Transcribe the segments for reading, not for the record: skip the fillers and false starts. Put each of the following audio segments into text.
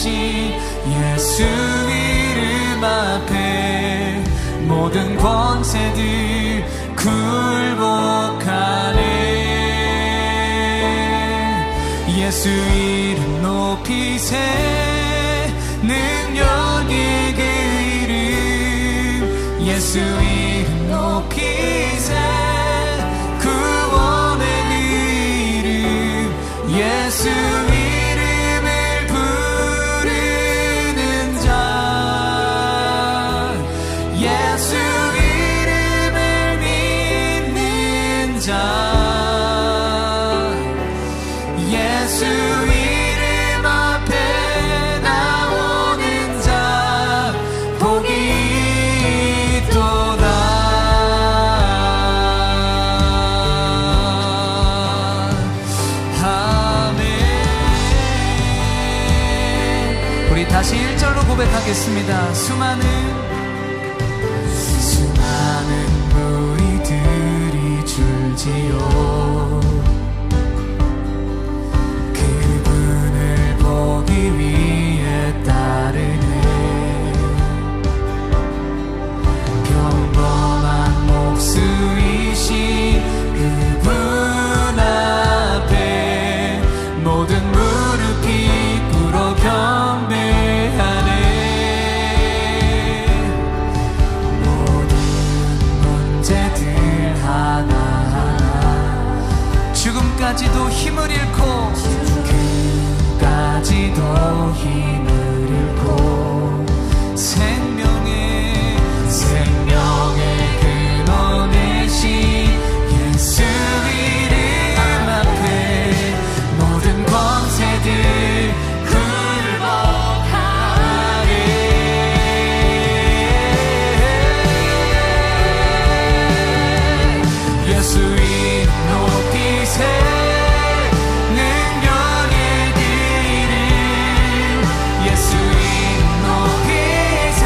대신 예수 이름 앞에 모든 권세들 굴복하네. 예수 이름 높이세 능력의 그 이름 예수 이름 높이세 구원의 그 이름 예수 이름을 부르는 자 예수 이름을 믿는 자 예수 이름 앞에 나오는 자 복이 있도다. 아멘. 우리 다시 1절로 고백하겠습니다. 수많은 무리들이 줄지어 그분을 보기 위해 따르네. 평범한 목수이신 그분 앞에 모든 무릎이 꿇어 경배하네. 모든 문제들 하나하나 죽음까지도 힘을 잃고 끝까지도 힘을 잃고 생명의 근원 대신 예수 이름 앞에 모든 권세들 굴복하네. 예수 이름 높이세 능력의 그 이름 예수 이름 높이세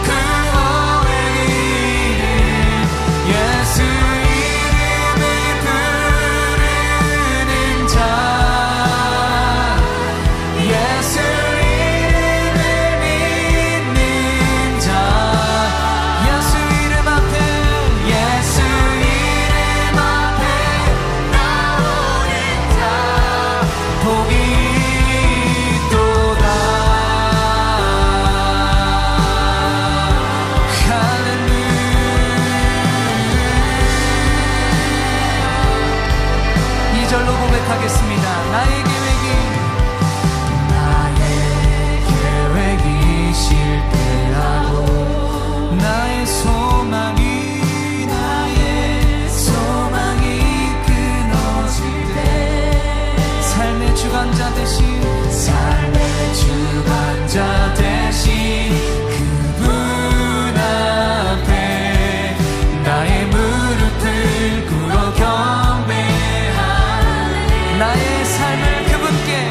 구원의 이름 예수 이름을 부르는 자 예수 이름을 믿는 자 예수 이름 앞에 예수 이름 앞에 나오는 자 복이 있도다. 할렐루야. 2절로 고백하겠습니다. 나의 계획이 실패하고 나의 소망이 끊어질 때 삶의 주관자 대신 그분 앞에 나의 무릎을 꿇어 경배하네. 나의 삶을 그분께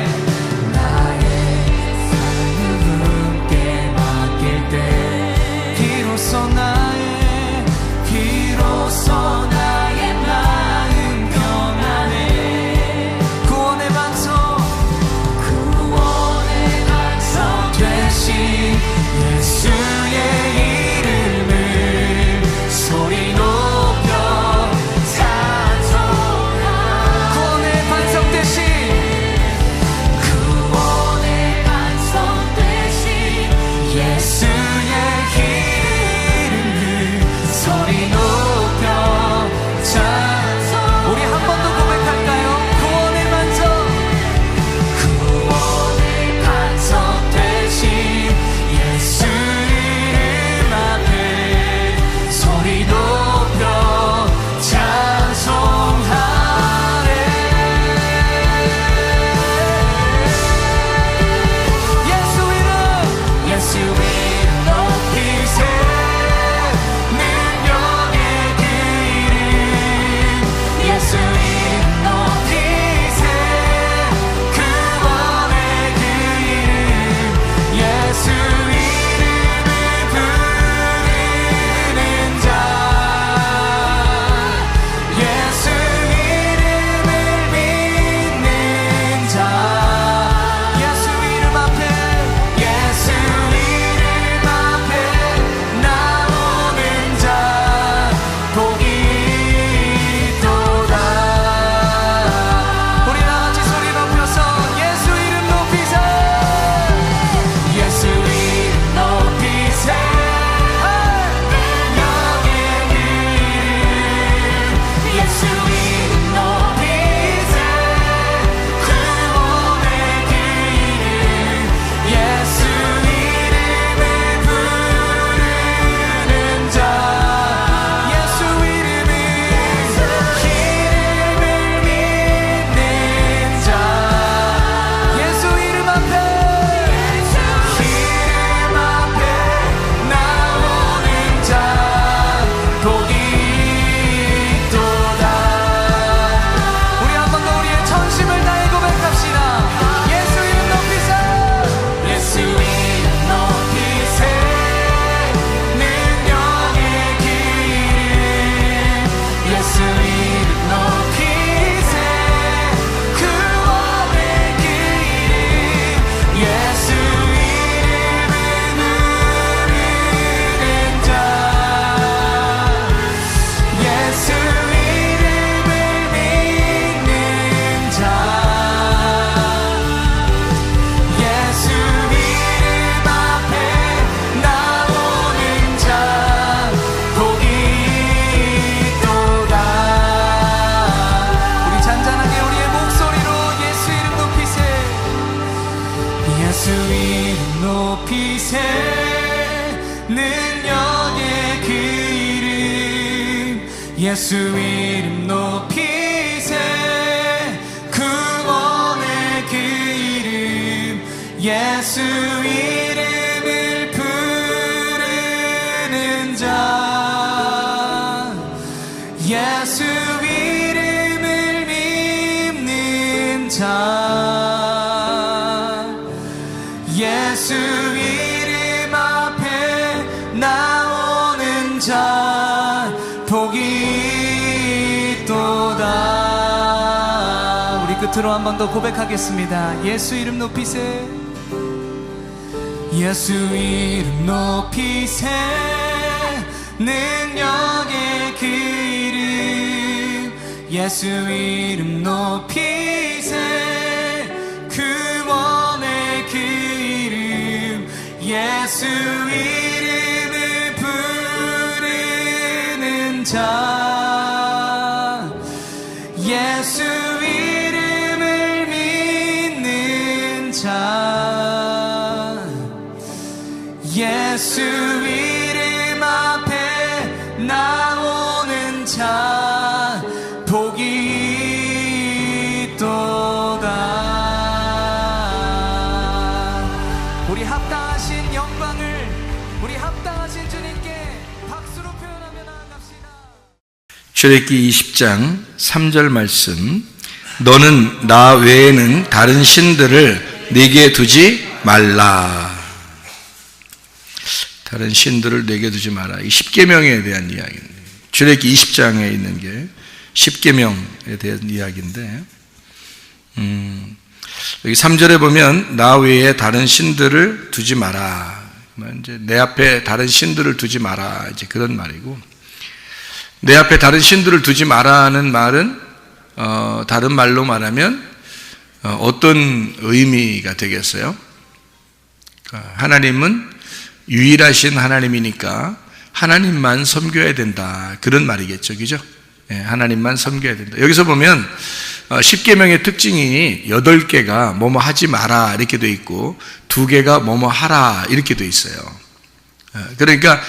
예수 이름 높이세 구원의 그 이름 예수 이름을 부르는 자 예수 이름을 믿는 자 예수 이름 앞에 나오는 자 복이 있도다. 우리 끝으로 한 번 더 고백하겠습니다. 예수 이름 높이세 예수 이름 높이세 능력의 그 이름 예수 이름 높이세 구원의 그 이름 예수 이름을 부르는 자 예수 이름을 믿는 자 예수 이름 앞에 나오는 자 복이 있도다. 우리 합당하신 영광을 우리 합당하신 주님께 박수로 표현하며 나아갑시다. 출애굽기 20장 3절 말씀 너는 나 외에는 다른 신들을 네게 두지 말라. 다른 신들을 내게 두지 마라. 이 십계명에 대한 이야기입니다. 출애굽기 20장에 있는 게 십계명에 대한 이야기인데 여기 3절에 보면 나 외에 다른 신들을 두지 마라. 이제 내 앞에 다른 신들을 두지 마라. 이제 그런 말이고 내 앞에 다른 신들을 두지 마라는 말은 다른 말로 말하면 어떤 의미가 되겠어요? 하나님은 유일하신 하나님이니까 하나님만 섬겨야 된다. 그런 말이겠죠. 그죠? 하나님만 섬겨야 된다. 여기서 보면 십계명의 특징이 8개가 뭐뭐 하지 마라 이렇게 돼 있고 2개가 뭐뭐 하라 이렇게 돼 있어요. 그러니까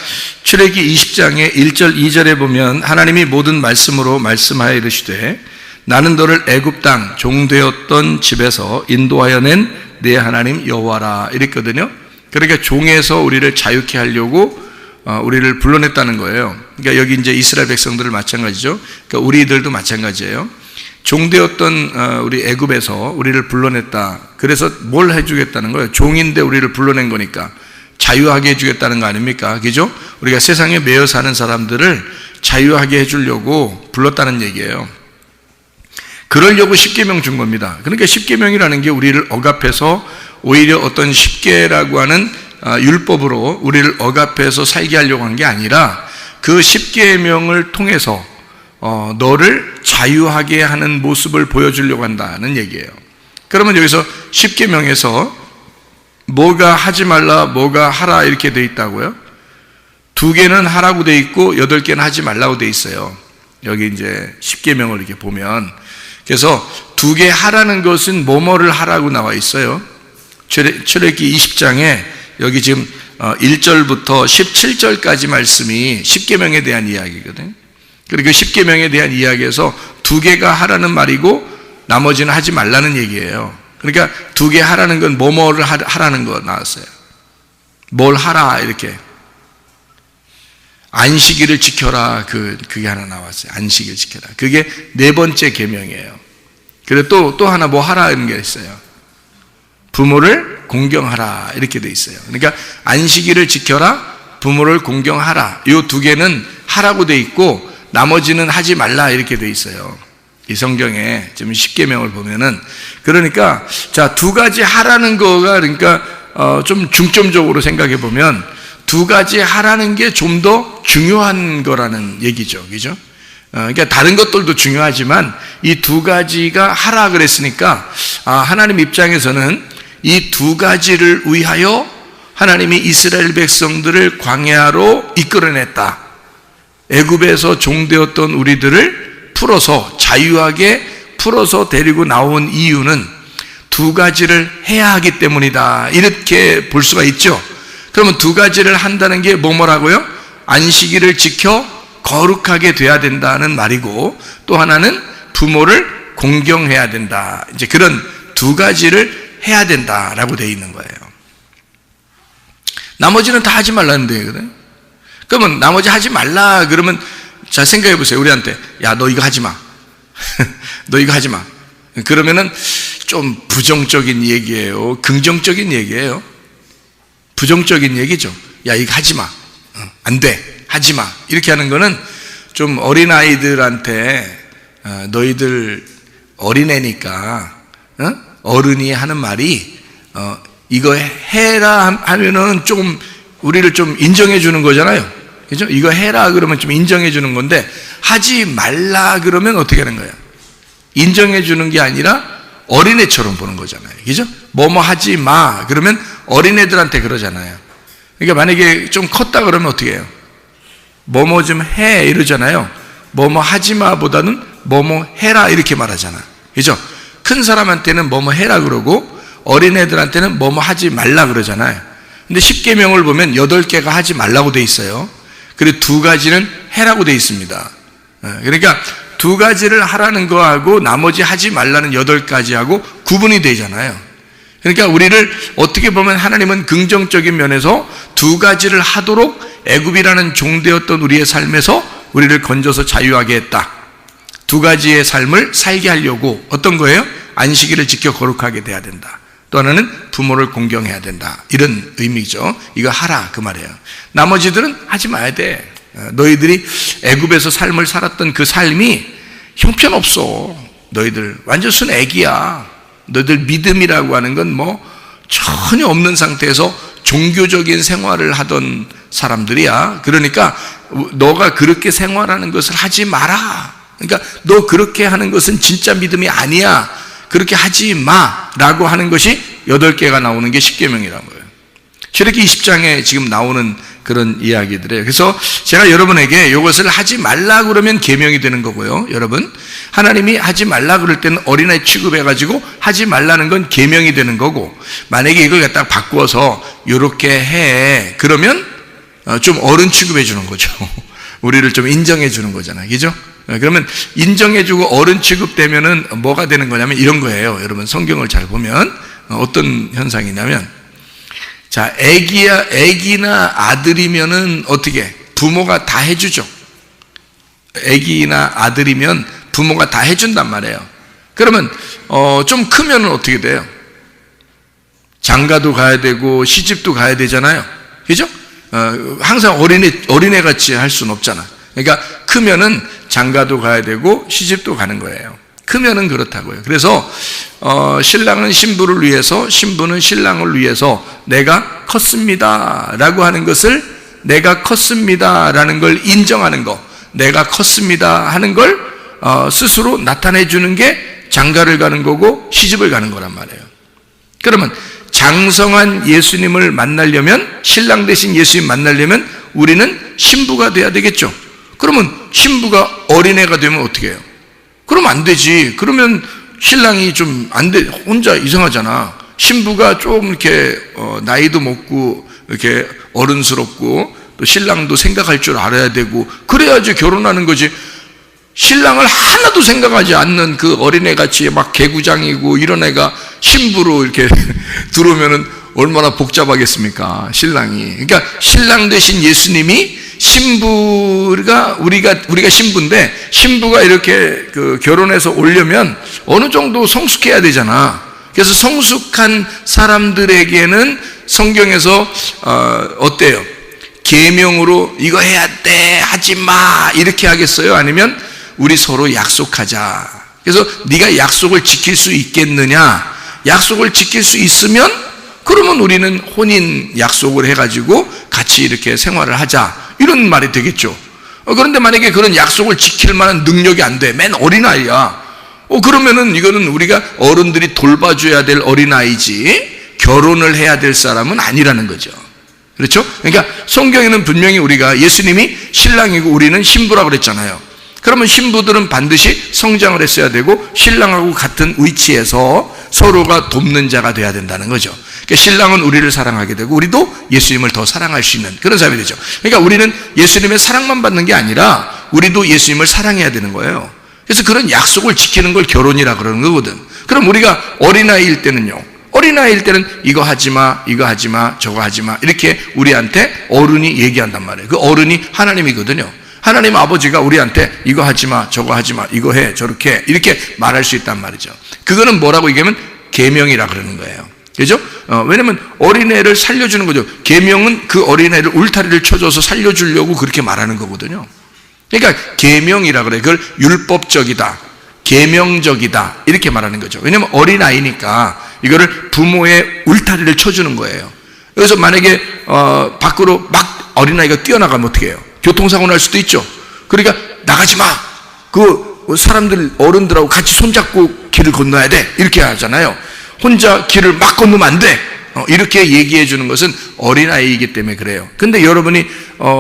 출애굽기 20장의 1절 2절에 보면 하나님이 모든 말씀으로 말씀하여 이르시되 나는 너를 애굽 땅 종되었던 집에서 인도하여 낸 내 하나님 여호와라 이랬거든요. 그러니까 종에서 우리를 자유케 하려고 우리를 불러냈다는 거예요. 그러니까 여기 이제 이스라엘 백성들을 마찬가지죠. 그러니까 우리들도 마찬가지예요. 종되었던 우리 애굽에서 우리를 불러냈다. 그래서 뭘 해주겠다는 거예요? 종인데 우리를 불러낸 거니까 자유하게 해주겠다는 거 아닙니까? 그죠? 우리가 세상에 매여 사는 사람들을 자유하게 해주려고 불렀다는 얘기예요. 그러려고 십계명 준 겁니다. 그러니까 십계명이라는 게 우리를 억압해서 오히려 어떤 십계라고 하는 율법으로 우리를 억압해서 살게 하려고 한 게 아니라 그 십계명을 통해서 너를 자유하게 하는 모습을 보여주려고 한다는 얘기예요. 그러면 여기서 십계명에서 뭐가 하지 말라, 뭐가 하라 이렇게 돼 있다고요? 2개는 하라고 돼 있고 8개는 하지 말라고 돼 있어요. 여기 이제 십계명을 이렇게 보면 그래서 2개 하라는 것은 뭐뭐를 하라고 나와 있어요. 출애굽기 20장에 여기 지금 1절부터 17절까지 말씀이 십계명에 대한 이야기거든요. 그리고 십계명에 대한 이야기에서 2개가 하라는 말이고 나머지는 하지 말라는 얘기예요. 그러니까 2개 하라는 건 뭐뭐를 하라는 거 나왔어요. 뭘 하라 이렇게 안식일을 지켜라 그게 하나 나왔어요. 안식일 지켜라. 그게 4번째 계명이에요. 그리고 또 하나 뭐 하라 이런 게 있어요. 부모를 공경하라 이렇게 돼 있어요. 그러니까 안식일을 지켜라, 부모를 공경하라. 이 2개는 하라고 돼 있고 나머지는 하지 말라 이렇게 돼 있어요. 이 성경에 지금 십계명을 보면은 그러니까 자 2가지 하라는 거가 그러니까 좀 중점적으로 생각해 보면 2가지 하라는 게 좀 더 중요한 거라는 얘기죠. 그죠? 그러니까 다른 것들도 중요하지만 이 2가지가 하라 그랬으니까 하나님 입장에서는 이 2가지를 위하여 하나님이 이스라엘 백성들을 광야로 이끌어냈다. 애굽에서 종되었던 우리들을 풀어서 자유하게 풀어서 데리고 나온 이유는 2가지를 해야 하기 때문이다. 이렇게 볼 수가 있죠. 그러면 2가지를 한다는 게 뭐라고요? 안식일을 지켜 거룩하게 돼야 된다는 말이고, 또 하나는 부모를 공경해야 된다. 이제 그런 두 가지를 해야 된다라고 되어 있는 거예요. 나머지는 다 하지 말라는 데거든. 그러면 나머지 하지 말라 그러면, 자 생각해 보세요. 우리한테 야 너 이거 하지 마. 너 이거 하지 마. 그러면은 좀 부정적인 얘기예요, 긍정적인 얘기예요? 부정적인 얘기죠. 야 이거 하지 마. 안 돼. 하지 마. 이렇게 하는 거는 좀 어린아이들한테 너희들 어린애니까 어른이 하는 말이 이거 해라 하면은 좀 우리를 좀 인정해 주는 거잖아요. 그죠? 이거 해라 그러면 좀 인정해 주는 건데, 하지 말라 그러면 어떻게 하는 거예요? 인정해 주는 게 아니라 어린애처럼 보는 거잖아요. 그죠? 뭐뭐 하지 마 그러면 어린애들한테 그러잖아요. 그러니까 만약에 좀 컸다 그러면 어떻게 해요? 뭐뭐 좀 해 이러잖아요. 뭐뭐 하지 마 보다는 뭐뭐 해라 이렇게 말하잖아. 그죠? 큰 사람한테는 뭐뭐 해라 그러고 어린애들한테는 뭐뭐 하지 말라 그러잖아요. 근데 10계명을 보면 8개가 하지 말라고 돼 있어요. 그리고 2가지는 해라고 돼 있습니다. 그러니까 2가지를 하라는 거하고 나머지 하지 말라는 8가지하고 구분이 되잖아요. 그러니까 우리를 어떻게 보면 하나님은 긍정적인 면에서 2가지를 하도록 애굽이라는 종되었던 우리의 삶에서 우리를 건져서 자유하게 했다. 2가지의 삶을 살게 하려고 어떤 거예요? 안식일을 지켜 거룩하게 돼야 된다. 또 하나는 부모를 공경해야 된다. 이런 의미죠. 이거 하라 그 말이에요. 나머지들은 하지 마야 돼. 너희들이 애굽에서 삶을 살았던 그 삶이 형편없어. 너희들 완전 순 애기야. 너희들 믿음이라고 하는 건 뭐 전혀 없는 상태에서 종교적인 생활을 하던 사람들이야. 그러니까 너가 그렇게 생활하는 것을 하지 마라. 그러니까 너 그렇게 하는 것은 진짜 믿음이 아니야. 그렇게 하지 마라고 하는 것이 8개가 나오는 게 10계명이라는 거예요. 출애굽기 20장에 지금 나오는 그런 이야기들이에요. 그래서 제가 여러분에게 이것을 하지 말라 그러면 계명이 되는 거고요. 여러분, 하나님이 하지 말라 그럴 때는 어린아이 취급해가지고 하지 말라는 건 계명이 되는 거고, 만약에 이걸 갖다가 바꾸어서 이렇게 해 그러면 좀 어른 취급해 주는 거죠. 우리를 좀 인정해 주는 거잖아요. 그죠? 그러면 인정해주고 어른 취급되면은 뭐가 되는 거냐면 이런 거예요. 여러분 성경을 잘 보면 어떤 현상이냐면, 자 애기나 아들이면은 어떻게 부모가 다 해주죠. 애기나 아들이면 부모가 다 해준단 말이에요. 그러면 좀 크면은 어떻게 돼요? 장가도 가야 되고 시집도 가야 되잖아요. 그죠? 항상 어린애 같이 할 수는 없잖아. 그러니까 크면은 장가도 가야 되고 시집도 가는 거예요. 크면은 그렇다고요. 그래서 신랑은 신부를 위해서, 신부는 신랑을 위해서 내가 컸습니다 라고 하는 것을, 내가 컸습니다 라는 걸 인정하는 거, 내가 컸습니다 하는 걸 스스로 나타내 주는 게 장가를 가는 거고 시집을 가는 거란 말이에요. 그러면 장성한 예수님을 만나려면, 신랑 대신 예수님 만나려면 우리는 신부가 돼야 되겠죠. 그러면 신부가 어린애가 되면 어떻게 해요? 그러면 안 되지. 그러면 신랑이 좀 안 돼, 혼자 이상하잖아. 신부가 좀 이렇게 나이도 먹고 이렇게 어른스럽고 또 신랑도 생각할 줄 알아야 되고 그래야지 결혼하는 거지. 신랑을 하나도 생각하지 않는 그 어린애같이 막 개구장이고 이런 애가 신부로 이렇게 들어오면은 얼마나 복잡하겠습니까, 신랑이. 그러니까 신랑 대신 예수님이 신부가, 우리가 신부인데 신부가 이렇게 결혼해서 오려면 어느 정도 성숙해야 되잖아. 그래서 성숙한 사람들에게는 성경에서 어때요? 계명으로 이거 해야 돼, 하지 마 이렇게 하겠어요? 아니면 우리 서로 약속하자. 그래서 네가 약속을 지킬 수 있겠느냐? 약속을 지킬 수 있으면 그러면 우리는 혼인 약속을 해가지고 같이 이렇게 생활을 하자, 이런 말이 되겠죠. 그런데 만약에 그런 약속을 지킬 만한 능력이 안 돼, 맨 어린아이야, 그러면은 이거는 우리가 어른들이 돌봐줘야 될 어린아이지 결혼을 해야 될 사람은 아니라는 거죠. 그렇죠? 그러니까 성경에는 분명히 우리가 예수님이 신랑이고 우리는 신부라고 그랬잖아요. 그러면 신부들은 반드시 성장을 했어야 되고 신랑하고 같은 위치에서 서로가 돕는 자가 돼야 된다는 거죠. 그러니까 신랑은 우리를 사랑하게 되고 우리도 예수님을 더 사랑할 수 있는 그런 사람이 되죠. 그러니까 우리는 예수님의 사랑만 받는 게 아니라 우리도 예수님을 사랑해야 되는 거예요. 그래서 그런 약속을 지키는 걸 결혼이라 그러는 거거든. 그럼 우리가 어린아이일 때는요, 어린아이일 때는 이거 하지 마, 이거 하지 마, 저거 하지 마, 이렇게 우리한테 어른이 얘기한단 말이에요. 그 어른이 하나님이거든요. 하나님 아버지가 우리한테 이거 하지 마, 저거 하지 마, 이거 해, 저렇게 해, 이렇게 말할 수 있단 말이죠. 그거는 뭐라고 얘기하면 계명이라 그러는 거예요. 그죠? 왜냐면 어린애를 살려주는 거죠. 계명은 그 어린애를 울타리를 쳐줘서 살려주려고 그렇게 말하는 거거든요. 그러니까 계명이라 그래요. 그걸 율법적이다, 계명적이다, 이렇게 말하는 거죠. 왜냐면 어린아이니까 이거를 부모의 울타리를 쳐주는 거예요. 그래서 만약에 밖으로 막 어린아이가 뛰어나가면 어떻게 해요? 교통사고 날 수도 있죠. 그러니까 나가지 마, 그 사람들 어른들하고 같이 손잡고 길을 건너야 돼, 이렇게 하잖아요. 혼자 길을 막 건너면 안 돼, 이렇게 얘기해 주는 것은 어린아이이기 때문에 그래요. 근데 여러분이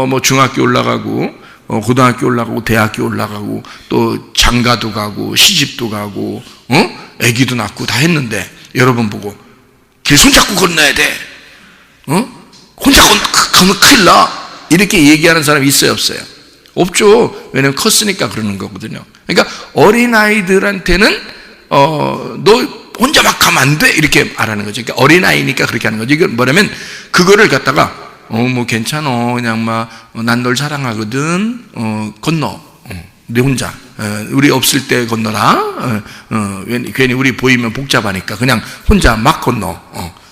뭐 중학교 올라가고 고등학교 올라가고 대학교 올라가고 또 장가도 가고 시집도 가고 아기도 낳고 다 했는데 여러분 보고 길 손잡고 건너야 돼, 혼자 건너면 큰일 나, 이렇게 얘기하는 사람이 있어요, 없어요? 없죠. 왜냐면 컸으니까 그러는 거거든요. 그러니까 어린아이들한테는 너 혼자 막 가면 안 돼, 이렇게 말하는 거죠. 그러니까 어린아이니까 그렇게 하는 거죠. 이게 뭐냐면 그거를 갖다가 뭐 괜찮아, 그냥 막 난 널 사랑하거든, 건너, 네 혼자, 우리 없을 때 건너라, 괜히 우리 보이면 복잡하니까 그냥 혼자 막 건너,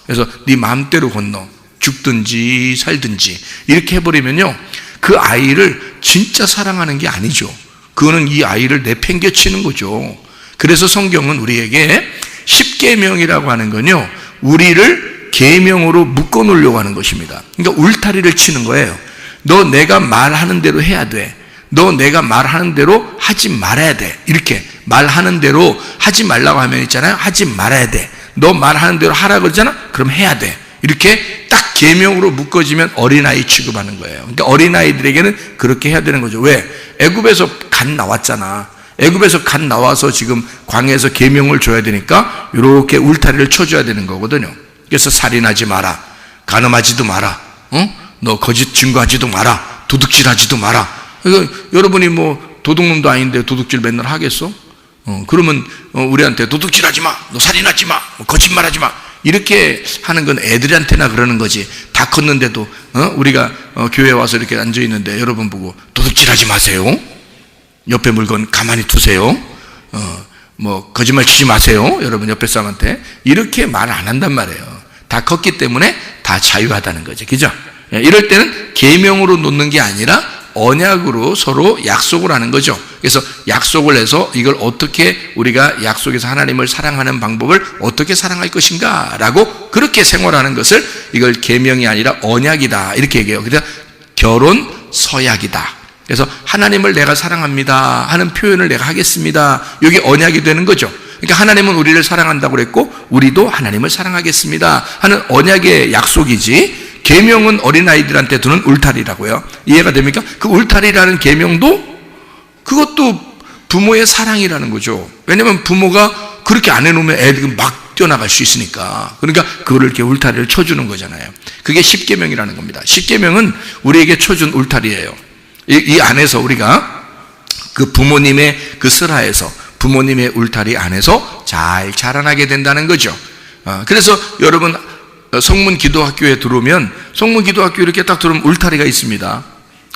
그래서 네 마음대로 건너, 죽든지 살든지 이렇게 해버리면요, 그 아이를 진짜 사랑하는 게 아니죠. 그거는 이 아이를 내팽개치는 거죠. 그래서 성경은 우리에게 십계명이라고 하는 건요, 우리를 계명으로 묶어 놓으려고 하는 것입니다. 그러니까 울타리를 치는 거예요. 너 내가 말하는 대로 해야 돼, 너 내가 말하는 대로 하지 말아야 돼, 이렇게 말하는 대로 하지 말라고 하면 있잖아요, 하지 말아야 돼. 너 말하는 대로 하라 그러잖아, 그럼 해야 돼. 이렇게 딱 계명으로 묶어지면 어린아이 취급하는 거예요. 그러니까 어린아이들에게는 그렇게 해야 되는 거죠. 왜? 애굽에서 갓 나왔잖아. 애굽에서 갓 나와서 지금 광야에서 계명을 줘야 되니까 이렇게 울타리를 쳐줘야 되는 거거든요. 그래서 살인하지 마라, 간음하지도 마라, 너 거짓 증거하지도 마라, 도둑질하지도 마라. 그러니까 여러분이 뭐 도둑놈도 아닌데 도둑질 맨날 하겠어? 그러면 우리한테 도둑질하지 마, 너 살인하지 마, 거짓말하지 마, 이렇게 하는 건 애들한테나 그러는 거지. 다 컸는데도 우리가 교회에 와서 이렇게 앉아 있는데 여러분 보고 도둑질하지 마세요, 옆에 물건 가만히 두세요, 뭐 거짓말 치지 마세요, 여러분 옆에 사람한테 이렇게 말 안 한단 말이에요. 다 컸기 때문에 다 자유하다는 거죠. 그죠? 이럴 때는 계명으로 놓는 게 아니라 언약으로 서로 약속을 하는 거죠. 그래서 약속을 해서 이걸 어떻게 우리가 약속에서 하나님을 사랑하는 방법을 어떻게 사랑할 것인가 라고 그렇게 생활하는 것을 이걸 계명이 아니라 언약이다, 이렇게 얘기해요. 그래서 결혼 서약이다. 그래서 하나님을 내가 사랑합니다 하는 표현을 내가 하겠습니다, 이게 언약이 되는 거죠. 그러니까 하나님은 우리를 사랑한다고 그랬고 우리도 하나님을 사랑하겠습니다 하는 언약의 약속이지, 계명은 어린아이들한테 두는 울타리라고요. 이해가 됩니까? 그 울타리라는 계명도 그것도 부모의 사랑이라는 거죠. 왜냐하면 부모가 그렇게 안 해놓으면 애들이 막 뛰어나갈 수 있으니까. 그러니까 그거를 이렇게 울타리를 쳐주는 거잖아요. 그게 십계명이라는 겁니다. 십계명은 우리에게 쳐준 울타리예요. 이 안에서 우리가 그 부모님의 그 슬하에서, 부모님의 울타리 안에서 잘 자라나게 된다는 거죠. 그래서 여러분 성문 기도학교에 들어오면, 성문 기도학교 이렇게 딱 들어오면 울타리가 있습니다.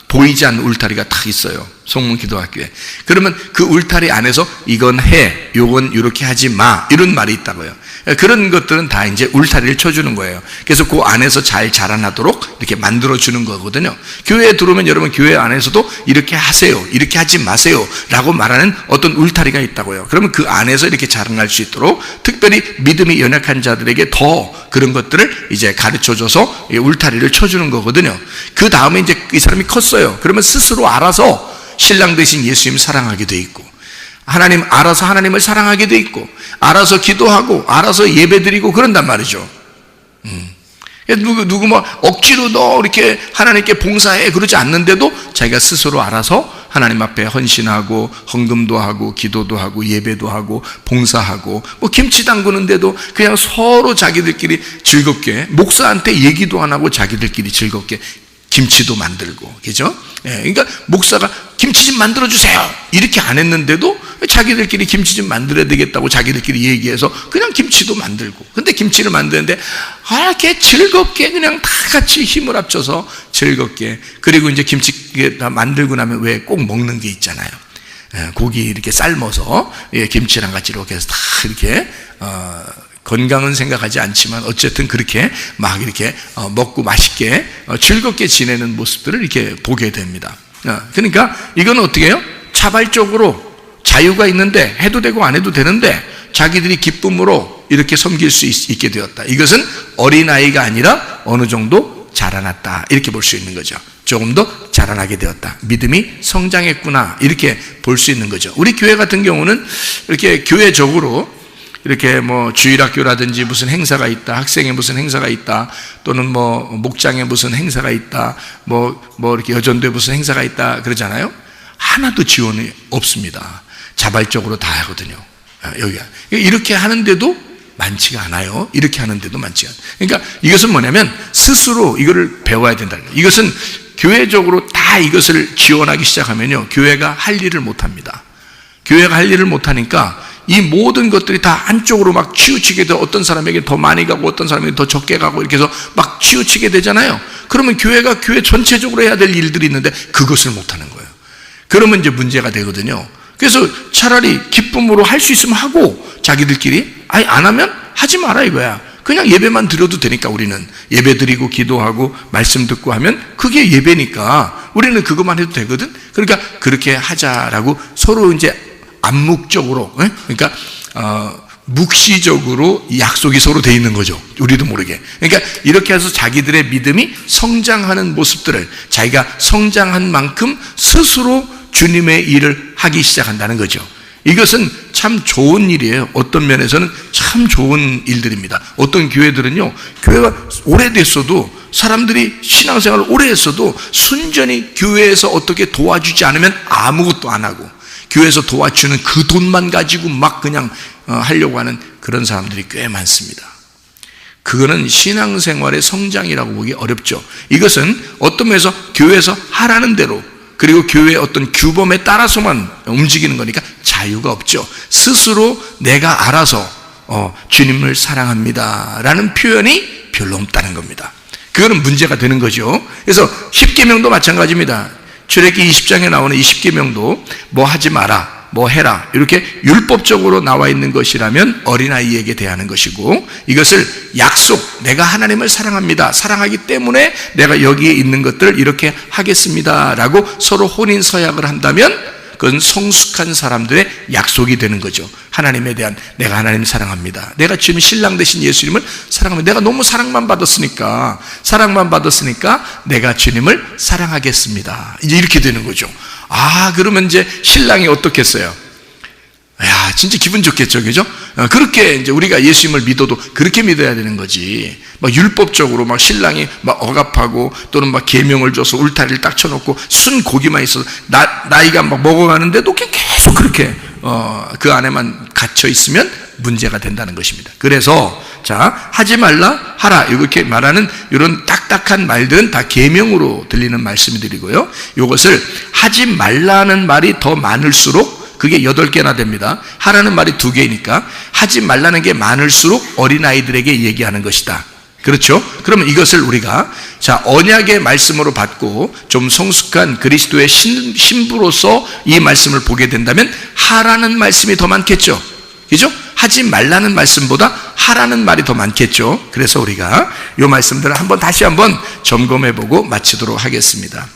보이지 않는 울타리가 딱 있어요, 성문 기도학교에. 그러면 그 울타리 안에서 이건 해, 요건 이렇게 하지 마, 이런 말이 있다고요. 그런 것들은 다 이제 울타리를 쳐주는 거예요. 그래서 그 안에서 잘 자라나도록 이렇게 만들어주는 거거든요. 교회에 들어오면 여러분 교회 안에서도 이렇게 하세요, 이렇게 하지 마세요 라고 말하는 어떤 울타리가 있다고요. 그러면 그 안에서 이렇게 자라날 수 있도록 특별히 믿음이 연약한 자들에게 더 그런 것들을 이제 가르쳐줘서 울타리를 쳐주는 거거든요. 그 다음에 이제 이 사람이 컸어요. 그러면 스스로 알아서 신랑 되신 예수님 사랑하게 돼 있고, 하나님 알아서 하나님을 사랑하게 돼 있고, 알아서 기도하고 알아서 예배드리고 그런단 말이죠. 누구 뭐 억지로 너 이렇게 하나님께 봉사해 그러지 않는데도 자기가 스스로 알아서 하나님 앞에 헌신하고 헌금도 하고 기도도 하고 예배도 하고 봉사하고, 뭐 김치 담그는데도 그냥 서로 자기들끼리 즐겁게, 목사한테 얘기도 안 하고 자기들끼리 즐겁게 김치도 만들고, 그죠? 그러니까 목사가 김치 좀 만들어주세요 이렇게 안 했는데도 자기들끼리 김치 좀 만들어야 되겠다고 자기들끼리 얘기해서 그냥 김치도 만들고, 근데 김치를 만드는데 이렇게 즐겁게 그냥 다 같이 힘을 합쳐서 즐겁게, 그리고 이제 김치 다 만들고 나면 왜 꼭 먹는 게 있잖아요. 고기 이렇게 삶아서 김치랑 같이 이렇게 해서 다 이렇게 건강은 생각하지 않지만 어쨌든 그렇게 막 이렇게 먹고 맛있게 즐겁게 지내는 모습들을 이렇게 보게 됩니다. 그러니까 이건 어떻게 해요? 자발적으로 자유가 있는데 해도 되고 안 해도 되는데 자기들이 기쁨으로 이렇게 섬길 수 있게 되었다. 이것은 어린아이가 아니라 어느 정도 자라났다 이렇게 볼 수 있는 거죠. 조금 더 자라나게 되었다. 믿음이 성장했구나 이렇게 볼 수 있는 거죠. 우리 교회 같은 경우는 이렇게 교회적으로 이렇게 뭐 주일학교라든지 무슨 행사가 있다, 학생의 무슨 행사가 있다, 또는 뭐 목장에 무슨 행사가 있다, 뭐 이렇게 여전도에 무슨 행사가 있다 그러잖아요. 하나도 지원이 없습니다. 자발적으로 다 하거든요. 여기가 이렇게 하는데도 많지가 않아요. 이렇게 하는데도 많지가 않아요. 그러니까 이것은 뭐냐면 스스로 이거를 배워야 된다는 거예요. 이것은 교회적으로 다 이것을 지원하기 시작하면요, 교회가 할 일을 못합니다. 교회가 할 일을 못하니까 이 모든 것들이 다 한쪽으로 막 치우치게 돼. 어떤 사람에게 더 많이 가고 어떤 사람에게 더 적게 가고 이렇게 해서 막 치우치게 되잖아요. 그러면 교회가 교회 전체적으로 해야 될 일들이 있는데 그것을 못하는 거예요. 그러면 이제 문제가 되거든요. 그래서 차라리 기쁨으로 할 수 있으면 하고, 자기들끼리 아니 안 하면 하지 마라 이거야. 그냥 예배만 드려도 되니까, 우리는 예배 드리고 기도하고 말씀 듣고 하면 그게 예배니까 우리는 그것만 해도 되거든. 그러니까 그렇게 하자라고 서로 이제 암묵적으로, 그러니까 묵시적으로 약속이 서로 돼 있는 거죠. 우리도 모르게. 그러니까 이렇게 해서 자기들의 믿음이 성장하는 모습들을 자기가 성장한 만큼 스스로 주님의 일을 하기 시작한다는 거죠. 이것은 참 좋은 일이에요. 어떤 면에서는 참 좋은 일들입니다. 어떤 교회들은요, 교회가 오래됐어도, 사람들이 신앙생활을 오래 했어도 순전히 교회에서 어떻게 도와주지 않으면 아무것도 안 하고, 교회에서 도와주는 그 돈만 가지고 막 그냥 하려고 하는 그런 사람들이 꽤 많습니다. 그거는 신앙생활의 성장이라고 보기 어렵죠. 이것은 어떤 면에서 교회에서 하라는 대로, 그리고 교회의 어떤 규범에 따라서만 움직이는 거니까 자유가 없죠. 스스로 내가 알아서 주님을 사랑합니다 라는 표현이 별로 없다는 겁니다. 그거는 문제가 되는 거죠. 그래서 십계명도 마찬가지입니다. 출애굽기 20장에 나오는 이 십계명도 뭐 하지 마라, 뭐 해라, 이렇게 율법적으로 나와 있는 것이라면 어린아이에게 대하는 것이고, 이것을 약속, 내가 하나님을 사랑합니다, 사랑하기 때문에 내가 여기에 있는 것들을 이렇게 하겠습니다 라고 서로 혼인 서약을 한다면 그건 성숙한 사람들의 약속이 되는 거죠. 하나님에 대한, 내가 하나님 사랑합니다, 내가 지금 신랑 되신 예수님을 사랑합니다, 내가 너무 사랑만 받았으니까 내가 주님을 사랑하겠습니다, 이제 이렇게 되는 거죠. 그러면 이제 신랑이 어떻겠어요? 야, 진짜 기분 좋겠죠, 그죠? 그렇게 이제 우리가 예수님을 믿어도 그렇게 믿어야 되는 거지. 막 율법적으로 막 신랑이 막 억압하고, 또는 막 계명을 줘서 울타리를 딱 쳐놓고 순 고기만 있어서 나이가 막 먹어가는데도 계속 그렇게 그 안에만 갇혀 있으면 문제가 된다는 것입니다. 그래서 자, 하지 말라, 하라, 이렇게 말하는 이런 딱딱한 말들은 다 계명으로 들리는 말씀들이고요. 이것을 하지 말라는 말이 더 많을수록 그게 8개나 됩니다. 하라는 말이 2개니까 하지 말라는 게 많을수록 어린아이들에게 얘기하는 것이다. 그렇죠? 그러면 이것을 우리가 자, 언약의 말씀으로 받고 좀 성숙한 그리스도의 신부로서 이 말씀을 보게 된다면 하라는 말씀이 더 많겠죠. 그죠? 하지 말라는 말씀보다 하라는 말이 더 많겠죠. 그래서 우리가 이 말씀들을 다시 한번 점검해보고 마치도록 하겠습니다.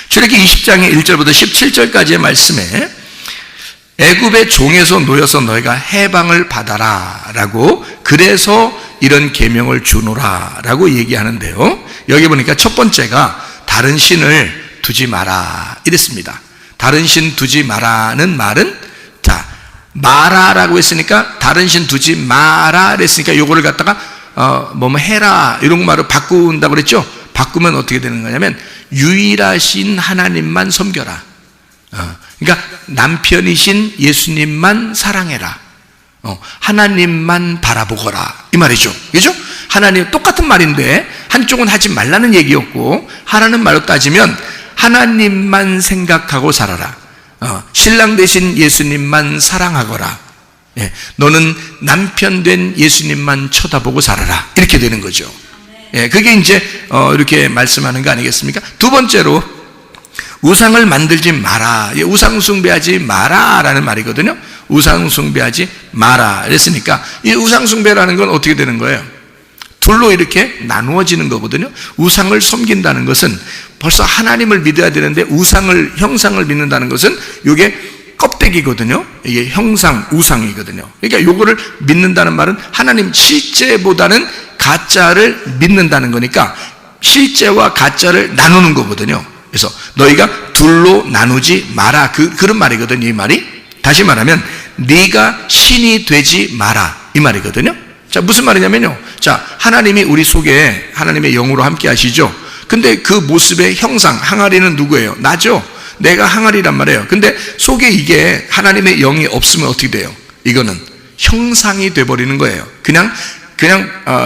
출애굽기 20장의 1절부터 17절까지의 말씀에 애굽의 종에서 놓여서 너희가 해방을 받아라 라고, 그래서 이런 계명을 주노라 라고 얘기하는데요, 여기 보니까 첫 번째가 다른 신을 두지 마라 이랬습니다. 다른 신 두지 마라는 말은, 자, 마라라고 했으니까 다른 신 두지 마라 그랬으니까 요거를 갖다가 뭐뭐 해라 이런 말을 바꾼다고 그랬죠. 바꾸면 어떻게 되는 거냐면 유일하신 하나님만 섬겨라. 그러니까 남편이신 예수님만 사랑해라. 하나님만 바라보거라 이 말이죠. 그죠? 하나님, 똑같은 말인데 한쪽은 하지 말라는 얘기였고, 하나는 말로 따지면 하나님만 생각하고 살아라. 신랑 되신 예수님만 사랑하거라. 예, 너는 남편 된 예수님만 쳐다보고 살아라. 이렇게 되는 거죠. 예, 그게 이제 이렇게 말씀하는 거 아니겠습니까? 두 번째로 우상을 만들지 마라. 예, 우상 숭배하지 마라라는 말이거든요. 우상 숭배하지 마라. 그랬으니까 이 우상 숭배라는 건 어떻게 되는 거예요? 둘로 이렇게 나누어지는 거거든요. 우상을 섬긴다는 것은 벌써 하나님을 믿어야 되는데 형상을 믿는다는 것은 이게 껍데기거든요. 이게 형상, 우상이거든요. 그러니까 요거를 믿는다는 말은 하나님 실제보다는 가짜를 믿는다는 거니까 실제와 가짜를 나누는 거거든요. 그래서 너희가 둘로 나누지 마라. 그런 말이거든요. 이 말이. 다시 말하면 네가 신이 되지 마라. 이 말이거든요. 자, 무슨 말이냐면요. 자, 하나님이 우리 속에 하나님의 영으로 함께 하시죠. 근데 그 모습의 형상, 항아리는 누구예요? 나죠. 내가 항아리란 말이에요. 근데 속에 이게 하나님의 영이 없으면 어떻게 돼요? 이거는 형상이 돼버리는 거예요. 그냥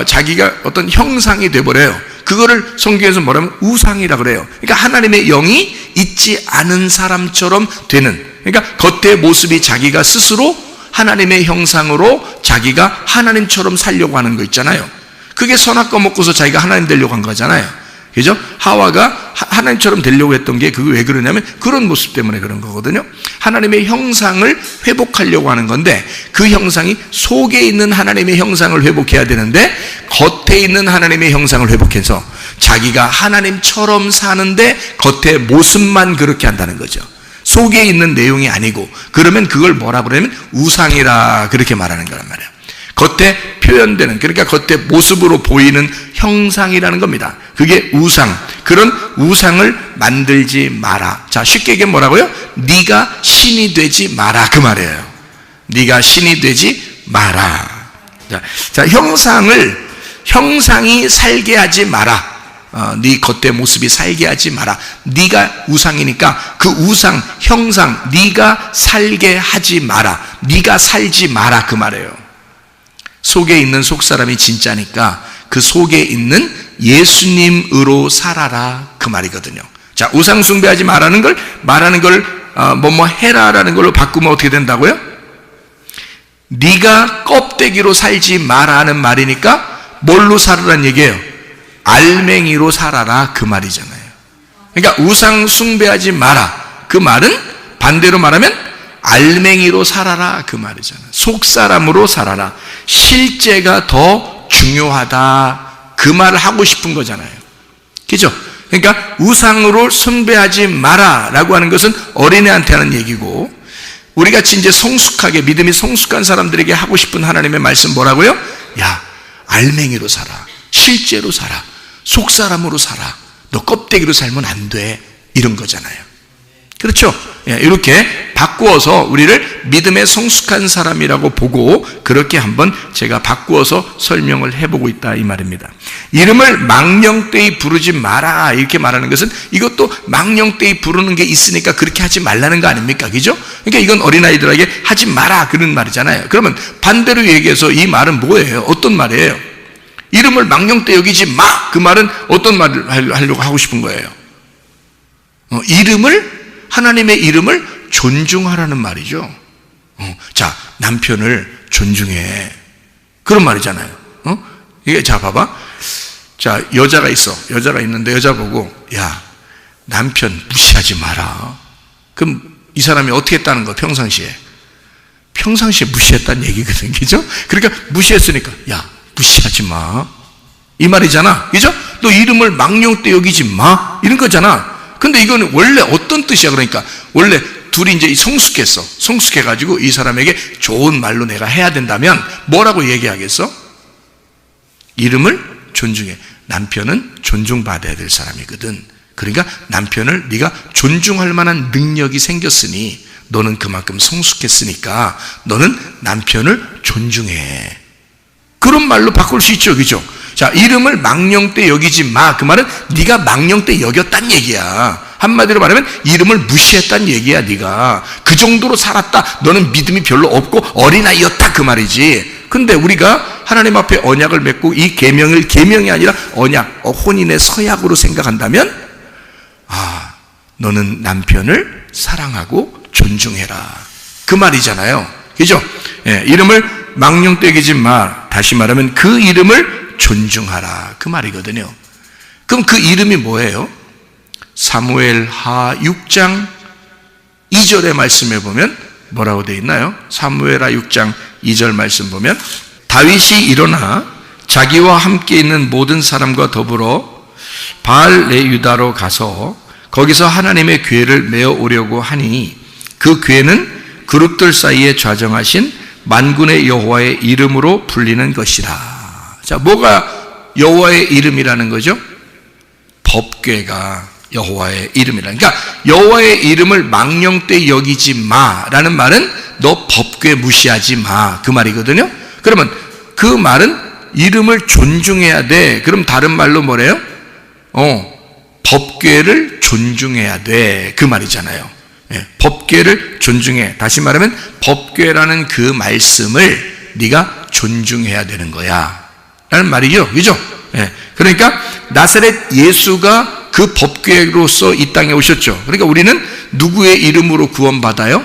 자기가 어떤 형상이 돼버려요. 그거를 성경에서 뭐라면 우상이라 그래요. 그러니까 하나님의 영이 있지 않은 사람처럼 되는, 그러니까 겉의 모습이 자기가 스스로 하나님의 형상으로 자기가 하나님처럼 살려고 하는 거 있잖아요. 그게 선악과 먹고서 자기가 하나님 되려고 한 거잖아요. 그죠? 하와가 하나님처럼 되려고 했던 게 그게 왜 그러냐면 그런 모습 때문에 그런 거거든요. 하나님의 형상을 회복하려고 하는 건데 그 형상이 속에 있는 하나님의 형상을 회복해야 되는데 겉에 있는 하나님의 형상을 회복해서 자기가 하나님처럼 사는데 겉의 모습만 그렇게 한다는 거죠. 속에 있는 내용이 아니고, 그러면 그걸 뭐라 그러냐면 우상이라 그렇게 말하는 거란 말이에요. 겉에 표현되는, 그러니까 겉에 모습으로 보이는 형상이라는 겁니다. 그게 우상. 그런 우상을 만들지 마라. 자, 쉽게 얘기하면 뭐라고요? 네가 신이 되지 마라. 그 말이에요. 네가 신이 되지 마라. 자, 형상이 살게 하지 마라. 네 겉의 모습이 살게 하지 마라. 네가 우상이니까 그 우상, 형상, 네가 살게 하지 마라. 네가 살지 마라. 그 말이에요. 속에 있는 속사람이 진짜니까 그 속에 있는 예수님으로 살아라. 그 말이거든요. 자, 우상 숭배하지 말라는 걸, 말하는 걸 뭐뭐 해라라는 걸로 바꾸면 어떻게 된다고요? 네가 껍데기로 살지 마라는 말이니까 뭘로 살으란 얘기예요? 알맹이로 살아라. 그 말이잖아요. 그러니까 우상 숭배하지 마라. 그 말은 반대로 말하면 알맹이로 살아라. 그 말이잖아요. 속사람으로 살아라. 실제가 더 중요하다. 그 말을 하고 싶은 거잖아요. 그죠? 그러니까 우상으로 숭배하지 마라 라고 하는 것은 어린애한테 하는 얘기고, 우리 같이 이제 성숙하게 믿음이 성숙한 사람들에게 하고 싶은 하나님의 말씀 뭐라고요? 야, 알맹이로 살아. 실제로 살아. 속사람으로 살아. 너 껍데기로 살면 안 돼. 이런 거잖아요. 그렇죠? 이렇게 바꾸어서 우리를 믿음의 성숙한 사람이라고 보고 그렇게 한번 제가 바꾸어서 설명을 해보고 있다 이 말입니다. 이름을 망령되이 부르지 마라 이렇게 말하는 것은 이것도 망령되이 부르는 게 있으니까 그렇게 하지 말라는 거 아닙니까? 그죠? 그러니까 이건 어린아이들에게 하지 마라 그런 말이잖아요. 그러면 반대로 얘기해서 이 말은 뭐예요? 어떤 말이에요? 이름을 망령되이 여기지 마! 그 말은 어떤 말을 하려고 하고 싶은 거예요? 하나님의 이름을 존중하라는 말이죠. 자, 남편을 존중해. 그런 말이잖아요. 이게, 자, 봐봐. 자, 여자가 있어. 여자가 있는데 여자 보고, 야, 남편 무시하지 마라. 그럼 이 사람이 어떻게 했다는 거, 평상시에? 평상시에 무시했다는 얘기거든. 그죠? 그러니까 무시했으니까, 야, 무시하지 마. 이 말이잖아. 그죠? 너 이름을 망령되 여기지 마. 이런 거잖아. 근데 이거는 원래 어떤 뜻이야? 그러니까 원래 둘이 이제 성숙했어. 성숙해가지고 이 사람에게 좋은 말로 내가 해야 된다면 뭐라고 얘기하겠어? 이름을 존중해. 남편은 존중받아야 될 사람이거든. 그러니까 남편을 네가 존중할 만한 능력이 생겼으니 너는 그만큼 성숙했으니까 너는 남편을 존중해. 그런 말로 바꿀 수 있죠. 그죠? 자, 이름을 망령되 여기지 마. 그 말은 네가 망령되 여겼단 얘기야. 한마디로 말하면 이름을 무시했단 얘기야. 네가 그 정도로 살았다. 너는 믿음이 별로 없고 어린아이였다. 그 말이지. 근데 우리가 하나님 앞에 언약을 맺고 이 계명을 계명이 아니라 언약, 혼인의 서약으로 생각한다면 너는 남편을 사랑하고 존중해라 그 말이잖아요. 그죠? 이름을 망령되기지 마. 다시 말하면 그 이름을 존중하라 그 말이거든요. 그럼 그 이름이 뭐예요? 사무엘하 6장 2절의 말씀에 보면 뭐라고 되어 있나요? 사무엘하 6장 2절 말씀 보면 다윗이 일어나 자기와 함께 있는 모든 사람과 더불어 바알레유다로 가서 거기서 하나님의 궤를 메어 오려고 하니 그 궤는 그룹들 사이에 좌정하신 만군의 여호와의 이름으로 불리는 것이라. 자, 뭐가 여호와의 이름이라는 거죠? 법궤가 여호와의 이름이라. 그러니까 여호와의 이름을 망령되이 여기지 마라는 말은 너 법궤 무시하지 마 그 말이거든요. 그러면 그 말은 이름을 존중해야 돼. 그럼 다른 말로 뭐래요? 법궤를 존중해야 돼 그 말이잖아요. 법궤를 존중해. 다시 말하면 법궤라는 그 말씀을 네가 존중해야 되는 거야 라는 말이죠. 그죠? 그러니까 나사렛 예수가 그 법궤로서 이 땅에 오셨죠. 그러니까 우리는 누구의 이름으로 구원받아요?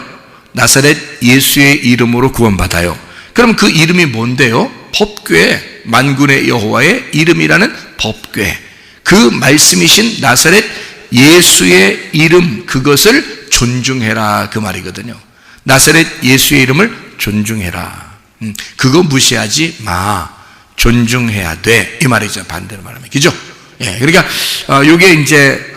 나사렛 예수의 이름으로 구원받아요. 그럼 그 이름이 뭔데요? 법궤, 만군의 여호와의 이름이라는 법궤. 그 말씀이신 나사렛 예수의 이름, 그것을 존중해라 그 말이거든요. 나사렛 예수의 이름을 존중해라. 그거 무시하지 마. 존중해야 돼 이 말이죠. 반대로 말하면. 그죠? 그러니까 요게 이제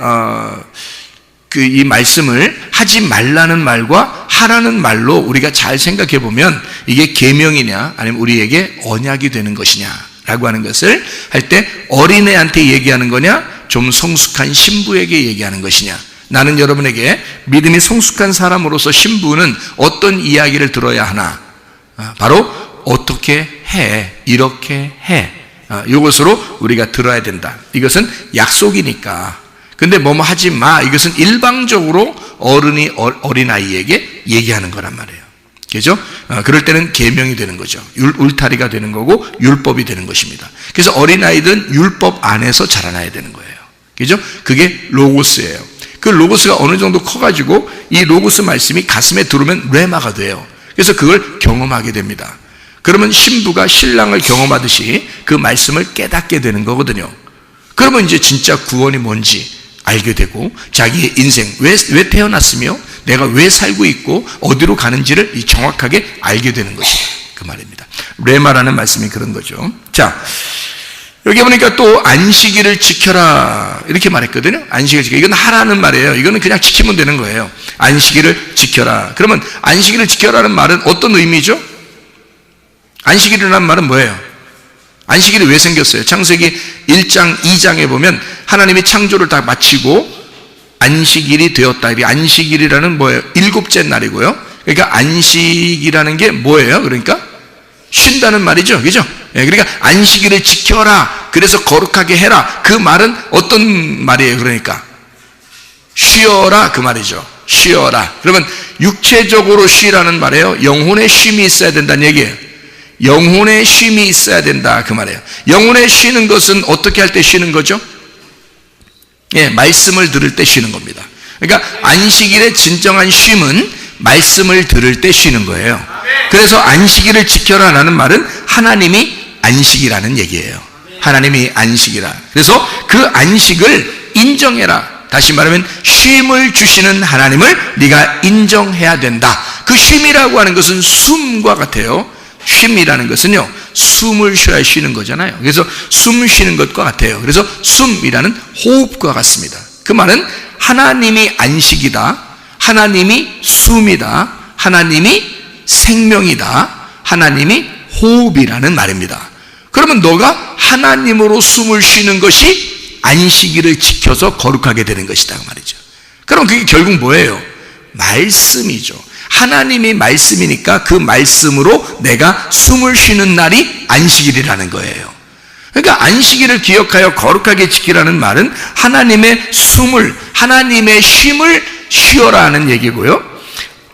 이 말씀을 하지 말라는 말과 하라는 말로 우리가 잘 생각해 보면 이게 계명이냐 아니면 우리에게 언약이 되는 것이냐라고 하는 것을 할 때 어린애한테 얘기하는 거냐 좀 성숙한 신부에게 얘기하는 것이냐. 나는 여러분에게 믿음이 성숙한 사람으로서 신부는 어떤 이야기를 들어야 하나? 바로 어떻게 해, 이렇게 해. 이것으로 우리가 들어야 된다. 이것은 약속이니까. 근데 뭐뭐 하지 마. 이것은 일방적으로 어른이 어린아이에게 얘기하는 거란 말이에요. 그죠? 그럴 때는 계명이 되는 거죠. 울타리가 되는 거고 율법이 되는 것입니다. 그래서 어린아이들은 율법 안에서 자라나야 되는 거예요. 그죠? 그게 로고스예요. 그 로고스가 어느 정도 커가지고 이 로고스 말씀이 가슴에 들어오면 레마가 돼요. 그래서 그걸 경험하게 됩니다. 그러면 신부가 신랑을 경험하듯이 그 말씀을 깨닫게 되는 거거든요. 그러면 이제 진짜 구원이 뭔지 알게 되고 자기의 인생 왜 태어났으며 내가 왜 살고 있고 어디로 가는지를 정확하게 알게 되는 것이다 그 말입니다. 레마라는 말씀이 그런 거죠. 자, 여기 보니까 또 안식일을 지켜라 이렇게 말했거든요. 안식일을 지켜라. 이건 하라는 말이에요. 이거는 그냥 지키면 되는 거예요. 안식일을 지켜라. 그러면 안식일을 지켜라는 말은 어떤 의미죠? 안식일이라는 말은 뭐예요? 안식일이 왜 생겼어요? 창세기 1장 2장에 보면 하나님이 창조를 다 마치고 안식일이 되었다. 이 안식일이라는 뭐예요? 7째 날이고요. 그러니까 안식이라는 게 뭐예요? 그러니까 쉰다는 말이죠. 그죠? 그러니까 안식일을 지켜라. 그래서 거룩하게 해라. 그 말은 어떤 말이에요? 그러니까 쉬어라 그 말이죠. 쉬어라. 그러면 육체적으로 쉬라는 말이에요. 영혼의 쉼이 있어야 된다는 얘기예요. 영혼의 쉼이 있어야 된다 그 말이에요. 영혼의 쉬는 것은 어떻게 할 때 쉬는 거죠? 말씀을 들을 때 쉬는 겁니다. 그러니까 안식일의 진정한 쉼은 말씀을 들을 때 쉬는 거예요. 그래서 안식일을 지켜라라는 말은 하나님이 안식이라는 얘기예요. 하나님이 안식이라. 그래서 그 안식을 인정해라. 다시 말하면 쉼을 주시는 하나님을 네가 인정해야 된다. 그 쉼이라고 하는 것은 숨과 같아요. 쉼이라는 것은요, 숨을 쉬어야 쉬는 거잖아요. 그래서 숨 쉬는 것과 같아요. 그래서 숨이라는 호흡과 같습니다. 그 말은 하나님이 안식이다, 하나님이 숨이다, 하나님이 생명이다, 하나님이 호흡이라는 말입니다. 그러면 너가 하나님으로 숨을 쉬는 것이 안식일을 지켜서 거룩하게 되는 것이다 그 말이죠. 그럼 그게 결국 뭐예요? 말씀이죠. 하나님이 말씀이니까 그 말씀으로 내가 숨을 쉬는 날이 안식일이라는 거예요. 그러니까 안식일을 기억하여 거룩하게 지키라는 말은 하나님의 숨을, 하나님의 쉼을 쉬어라는 얘기고요.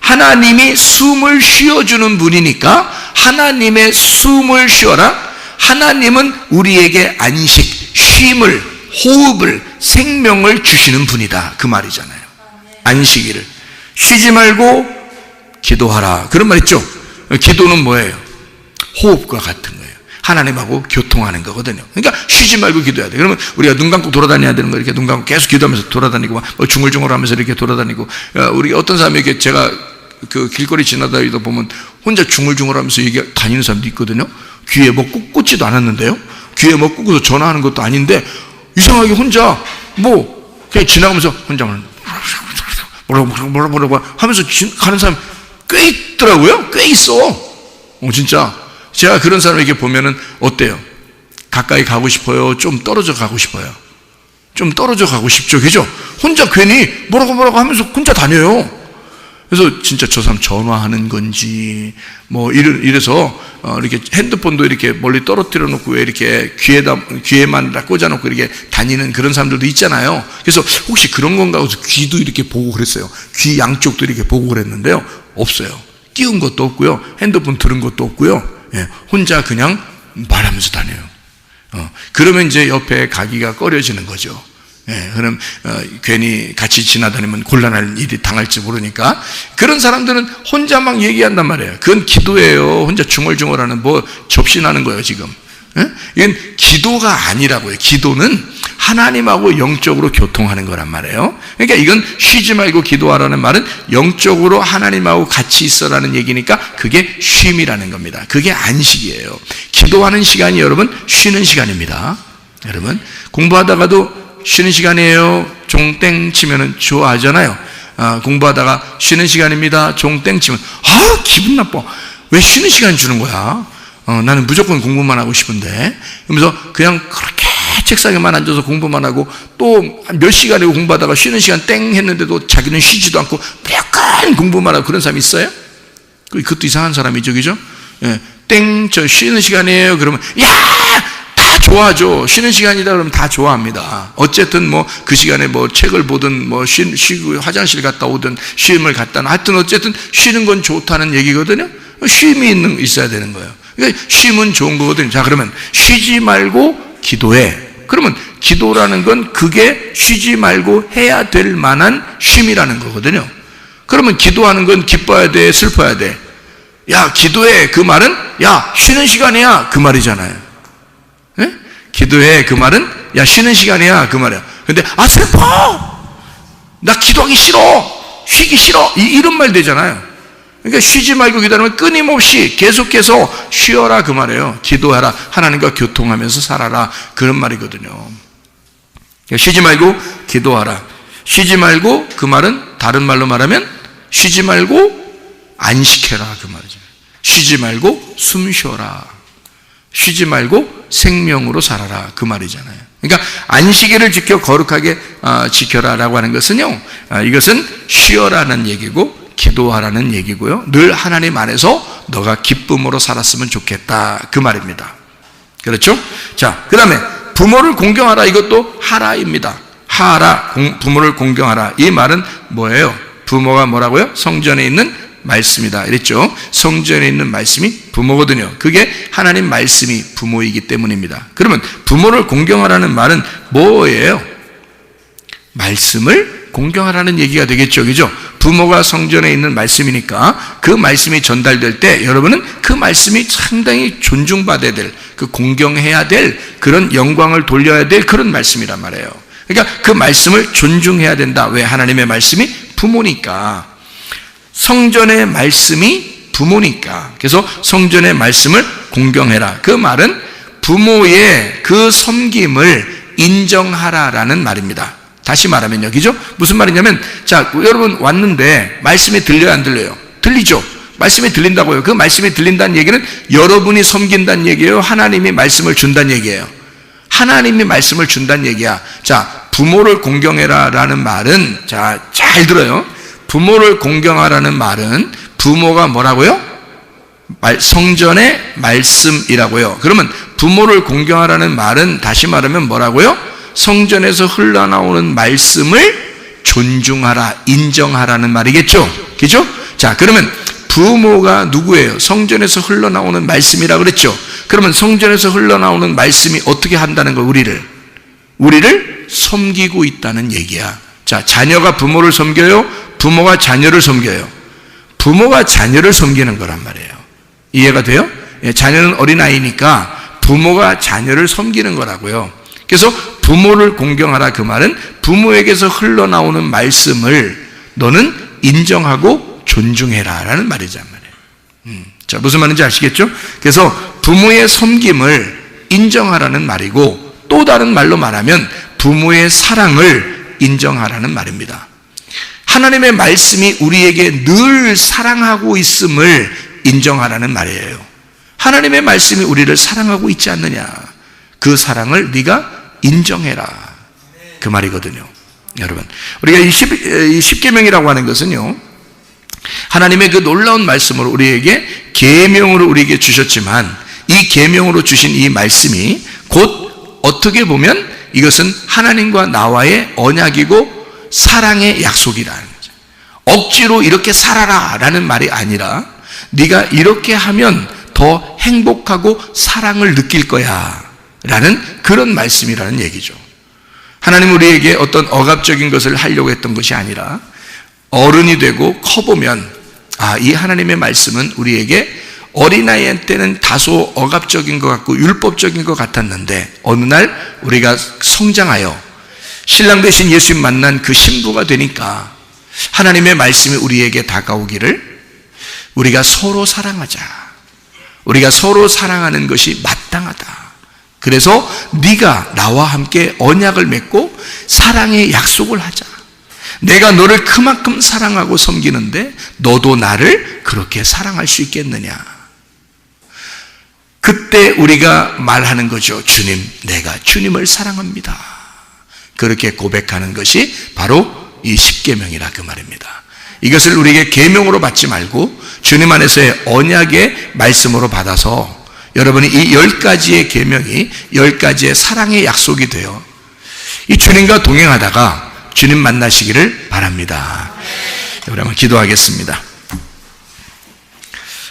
하나님이 숨을 쉬어주는 분이니까 하나님의 숨을 쉬어라. 하나님은 우리에게 안식, 쉼을, 호흡을, 생명을 주시는 분이다. 그 말이잖아요. 안식일을. 쉬지 말고 기도하라. 그런 말 있죠? 기도는 뭐예요? 호흡과 같은 거예요. 하나님하고 교통하는 거거든요. 그러니까 쉬지 말고 기도해야 돼. 그러면 우리가 눈 감고 돌아다녀야 되는 거, 이렇게 눈 감고 계속 기도하면서 돌아다니고, 중얼중얼 하면서 이렇게 돌아다니고, 우리 어떤 사람이 이렇게 제가 그 길거리 지나다니다 보면 혼자 중얼중얼 하면서 이게 다니는 사람도 있거든요. 귀에 뭐 꽂지도 않았는데요. 귀에 뭐 꽂고서 전화하는 것도 아닌데, 이상하게 혼자 뭐, 그냥 지나가면서 혼자 뭐라고 하면서 가는 사람 꽤 있더라고요. 꽤 있어. 진짜. 제가 그런 사람에게 보면은 어때요? 가까이 가고 싶어요? 좀 떨어져 가고 싶어요? 좀 떨어져 가고 싶죠. 그죠? 혼자 괜히 뭐라고 하면서 혼자 다녀요. 그래서 진짜 저 사람 전화하는 건지, 뭐, 이래서, 이렇게 핸드폰도 이렇게 멀리 떨어뜨려 놓고 왜 이렇게 귀에만 꽂아 놓고 이렇게 다니는 그런 사람들도 있잖아요. 그래서 혹시 그런 건가 해서 귀도 이렇게 보고 그랬어요. 귀 양쪽도 이렇게 보고 그랬는데요. 없어요. 띄운 것도 없고요. 핸드폰 들은 것도 없고요. 예, 혼자 그냥 말하면서 다녀요. 그러면 이제 옆에 가기가 꺼려지는 거죠. 예, 그럼 괜히 같이 지나다니면 곤란할 일이 당할지 모르니까 그런 사람들은 혼자 막 얘기한단 말이에요. 그건 기도예요. 혼자 중얼중얼하는 뭐 접신하는 거예요 지금. 예? 이건 기도가 아니라고요. 기도는 하나님하고 영적으로 교통하는 거란 말이에요. 그러니까 이건 쉬지 말고 기도하라는 말은 영적으로 하나님하고 같이 있어라는 얘기니까 그게 쉼이라는 겁니다. 그게 안식이에요. 기도하는 시간이 여러분 쉬는 시간입니다. 여러분 공부하다가도 쉬는 시간이에요. 종땡 치면은 좋아하잖아요. 공부하다가 쉬는 시간입니다. 종땡 치면 기분 나빠. 왜 쉬는 시간 주는 거야? 나는 무조건 공부만 하고 싶은데. 그러면서 그냥 그렇게 책상에만 앉아서 공부만 하고 또 몇 시간이고 공부하다가 쉬는 시간 땡 했는데도 자기는 쉬지도 않고 약간 공부만 하고 그런 사람이 있어요? 그것도 이상한 사람이죠, 그죠? 예, 땡, 저 쉬는 시간이에요. 그러면 다 좋아하죠. 쉬는 시간이다 그러면 다 좋아합니다. 어쨌든 뭐 그 시간에 뭐 책을 보든 뭐 쉬고 화장실 갔다 오든 쉼을 갖다 하여튼 어쨌든 쉬는 건 좋다는 얘기거든요. 쉼이 있어야 되는 거예요. 그러니까 쉼은 좋은 거거든요. 자, 그러면 쉬지 말고 기도해. 그러면 기도라는 건 그게 쉬지 말고 해야 될 만한 쉼이라는 거거든요. 그러면 기도하는 건 기뻐야 돼, 슬퍼야 돼? 야, 기도해. 그 말은 야, 쉬는 시간이야. 그 말이잖아요. 예? 기도해. 그 말은 야, 쉬는 시간이야. 그 말이야. 근데 슬퍼. 나 기도하기 싫어. 쉬기 싫어. 이런 말 되잖아요. 그러니까 쉬지 말고 기도하면 끊임없이 계속해서 쉬어라 그 말이에요. 기도하라. 하나님과 교통하면서 살아라. 그런 말이거든요. 그러니까 쉬지 말고 기도하라. 쉬지 말고 그 말은 다른 말로 말하면 쉬지 말고 안식해라 그 말이죠. 쉬지 말고 숨 쉬어라. 쉬지 말고 생명으로 살아라 그 말이잖아요. 그러니까 안식일을 지켜 거룩하게 지켜라라고 하는 것은요, 이것은 쉬어라는 얘기고 기도하라는 얘기고요. 늘 하나님 안에서 너가 기쁨으로 살았으면 좋겠다 그 말입니다. 그렇죠? 자, 그 다음에 부모를 공경하라. 이것도 하라입니다. 하라, 부모를 공경하라. 이 말은 뭐예요? 부모가 뭐라고요? 성전에 있는 말씀이다 이랬죠. 성전에 있는 말씀이 부모거든요. 그게 하나님 말씀이 부모이기 때문입니다. 그러면 부모를 공경하라는 말은 뭐예요? 말씀을 공경하라는 얘기가 되겠죠. 그죠? 부모가 성전에 있는 말씀이니까 그 말씀이 전달될 때 여러분은 그 말씀이 상당히 존중받아야 될, 그 공경해야 될 그런 영광을 돌려야 될 그런 말씀이란 말이에요. 그러니까 그 말씀을 존중해야 된다. 왜? 하나님의 말씀이 부모니까. 성전의 말씀이 부모니까. 그래서 성전의 말씀을 공경해라. 그 말은 부모의 그 섬김을 인정하라라는 말입니다. 다시 말하면요, 그죠? 무슨 말이냐면, 자, 여러분 왔는데 말씀이 들려요, 안 들려요? 들리죠? 말씀이 들린다고요. 그 말씀이 들린다는 얘기는 여러분이 섬긴다는 얘기예요? 하나님이 말씀을 준다는 얘기예요? 하나님이 말씀을 준다는 얘기야. 자, 부모를 공경해라 라는 말은, 자, 잘 들어요. 부모를 공경하라는 말은 부모가 뭐라고요? 성전의 말씀이라고요. 그러면 부모를 공경하라는 말은 다시 말하면 뭐라고요? 성전에서 흘러나오는 말씀을 존중하라, 인정하라는 말이겠죠? 그죠? 자, 그러면 부모가 누구예요? 성전에서 흘러나오는 말씀이라 그랬죠. 그러면 성전에서 흘러나오는 말씀이 어떻게 한다는 거? 우리를 섬기고 있다는 얘기야. 자, 자녀가 부모를 섬겨요? 부모가 자녀를 섬겨요? 부모가 자녀를 섬기는 거란 말이에요. 이해가 돼요? 예, 자녀는 어린아이니까 부모가 자녀를 섬기는 거라고요. 그래서 부모를 공경하라, 그 말은 부모에게서 흘러나오는 말씀을 너는 인정하고 존중해라 라는 말이란 말이에요. 자, 무슨 말인지 아시겠죠? 그래서 부모의 섬김을 인정하라는 말이고, 또 다른 말로 말하면 부모의 사랑을 인정하라는 말입니다. 하나님의 말씀이 우리에게 늘 사랑하고 있음을 인정하라는 말이에요. 하나님의 말씀이 우리를 사랑하고 있지 않느냐, 그 사랑을 네가 인정해라, 그 말이거든요. 여러분, 우리가 이 십계명이라고 하는 것은요, 하나님의 그 놀라운 말씀으로 우리에게 계명으로 우리에게 주셨지만, 이 계명으로 주신 이 말씀이 곧 어떻게 보면 이것은 하나님과 나와의 언약이고 사랑의 약속이라는 거죠. 억지로 이렇게 살아라 라는 말이 아니라, 네가 이렇게 하면 더 행복하고 사랑을 느낄 거야 라는 그런 말씀이라는 얘기죠. 하나님 우리에게 어떤 억압적인 것을 하려고 했던 것이 아니라, 어른이 되고 커보면 이 하나님의 말씀은 우리에게 어린아이 때는 다소 억압적인 것 같고 율법적인 것 같았는데, 어느 날 우리가 성장하여 신랑 되신 예수님 만난 그 신부가 되니까 하나님의 말씀이 우리에게 다가오기를, 우리가 서로 사랑하자, 우리가 서로 사랑하는 것이 마땅하다, 그래서 네가 나와 함께 언약을 맺고 사랑의 약속을 하자, 내가 너를 그만큼 사랑하고 섬기는데 너도 나를 그렇게 사랑할 수 있겠느냐. 그때 우리가 말하는 거죠. 주님, 내가 주님을 사랑합니다. 그렇게 고백하는 것이 바로 이 십계명이라, 그 말입니다. 이것을 우리에게 계명으로 받지 말고 주님 안에서의 언약의 말씀으로 받아서 여러분이 이 10가지의 계명이 10가지의 사랑의 약속이 되어 이 주님과 동행하다가 주님 만나시기를 바랍니다. 우리 한번 기도하겠습니다.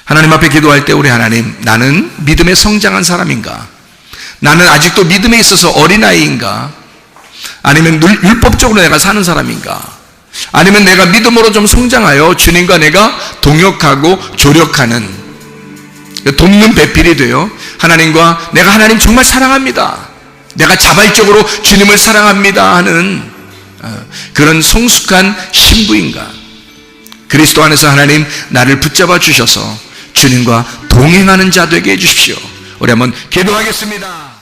하나님 앞에 기도할 때, 우리 하나님, 나는 믿음에 성장한 사람인가? 나는 아직도 믿음에 있어서 어린아이인가? 아니면 율법적으로 내가 사는 사람인가? 아니면 내가 믿음으로 좀 성장하여 주님과 내가 동역하고 조력하는, 돕는 배필이 되어 하나님과 내가 하나님 정말 사랑합니다, 내가 자발적으로 주님을 사랑합니다 하는 그런 성숙한 신부인가? 그리스도 안에서 하나님 나를 붙잡아 주셔서 주님과 동행하는 자 되게 해주십시오. 우리 한번 기도하겠습니다.